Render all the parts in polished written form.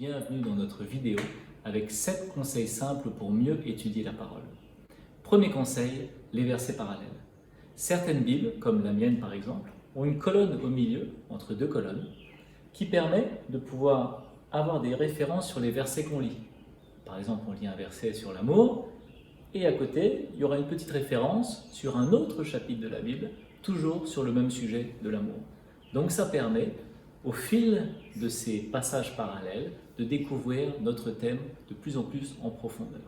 Bienvenue dans notre vidéo avec 7 conseils simples pour mieux étudier la parole. Premier conseil, les versets parallèles. Certaines Bibles, comme la mienne par exemple, ont une colonne au milieu, entre deux colonnes, qui permet de pouvoir avoir des références sur les versets qu'on lit. Par exemple, on lit un verset sur l'amour, et à côté, il y aura une petite référence sur un autre chapitre de la Bible, toujours sur le même sujet de l'amour. Donc ça permet, au fil de ces passages parallèles, de découvrir notre thème de plus en plus en profondeur.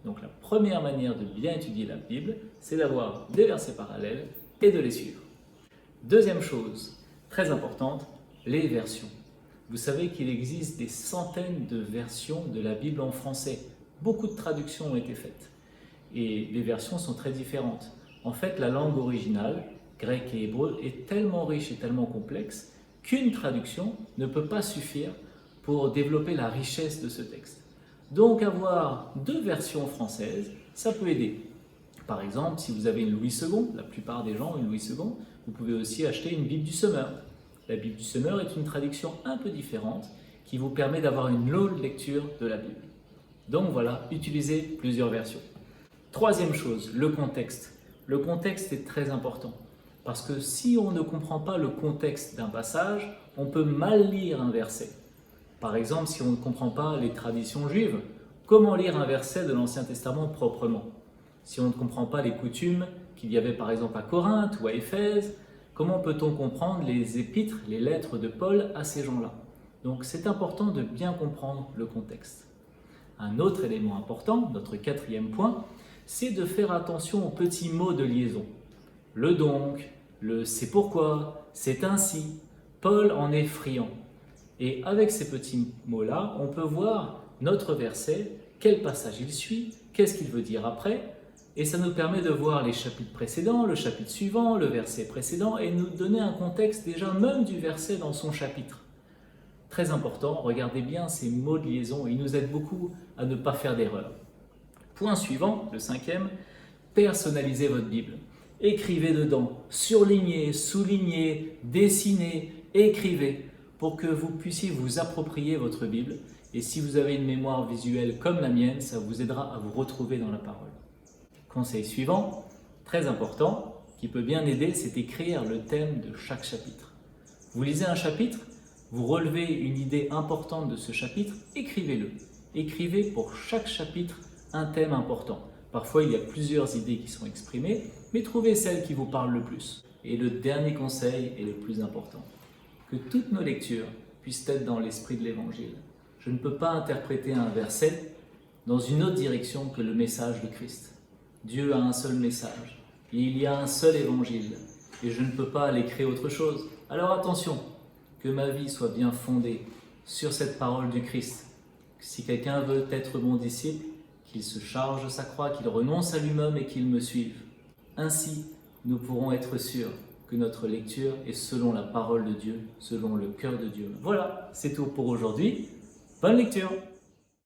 Donc la première manière de bien étudier la Bible, c'est d'avoir des versets parallèles et de les suivre. Deuxième chose, très importante, les versions. Vous savez qu'il existe des centaines de versions de la Bible en français. Beaucoup de traductions ont été faites. Et les versions sont très différentes. En fait, la langue originale, grec et hébreu, est tellement riche et tellement complexe qu'une traduction ne peut pas suffire pour développer la richesse de ce texte. Donc avoir deux versions françaises, ça peut aider. Par exemple, si vous avez une Louis II, la plupart des gens ont une Louis II, vous pouvez aussi acheter une Bible du Semeur. La Bible du Semeur est une traduction un peu différente qui vous permet d'avoir une longue lecture de la Bible. Donc voilà, utilisez plusieurs versions. Troisième chose, le contexte. Le contexte est très important parce que si on ne comprend pas le contexte d'un passage, on peut mal lire un verset. Par exemple, si on ne comprend pas les traditions juives, comment lire un verset de l'Ancien Testament proprement? Si on ne comprend pas les coutumes qu'il y avait par exemple à Corinthe ou à Éphèse, comment peut-on comprendre les épîtres, les lettres de Paul à ces gens-là? Donc c'est important de bien comprendre le contexte. Un autre élément important, notre quatrième point, c'est de faire attention aux petits mots de liaison. Le donc, le c'est pourquoi, c'est ainsi. Paul en est friand. Et avec ces petits mots-là, on peut voir notre verset, quel passage il suit, qu'est-ce qu'il veut dire après, et ça nous permet de voir les chapitres précédents, le chapitre suivant, le verset précédent, et nous donner un contexte déjà même du verset dans son chapitre. Très important, regardez bien ces mots de liaison, ils nous aident beaucoup à ne pas faire d'erreur. Point suivant, le cinquième, personnalisez votre Bible. Écrivez dedans, surlignez, soulignez, dessinez, écrivez pour que vous puissiez vous approprier votre Bible. Et si vous avez une mémoire visuelle comme la mienne, ça vous aidera à vous retrouver dans la parole. Conseil suivant, très important, qui peut bien aider, c'est écrire le thème de chaque chapitre. Vous lisez un chapitre, vous relevez une idée importante de ce chapitre, écrivez-le. Écrivez pour chaque chapitre un thème important. Parfois, il y a plusieurs idées qui sont exprimées, mais trouvez celle qui vous parle le plus. Et le dernier conseil est le plus important. Que toutes nos lectures puissent être dans l'esprit de l'Évangile. Je ne peux pas interpréter un verset dans une autre direction que le message de Christ. Dieu a un seul message, et il y a un seul Évangile, et je ne peux pas aller créer autre chose. Alors attention, que ma vie soit bien fondée sur cette parole du Christ. Si quelqu'un veut être mon disciple, qu'il se charge de sa croix, qu'il renonce à lui-même et qu'il me suive. Ainsi, nous pourrons être sûrs que notre lecture est selon la parole de Dieu, selon le cœur de Dieu. Voilà, c'est tout pour aujourd'hui. Bonne lecture!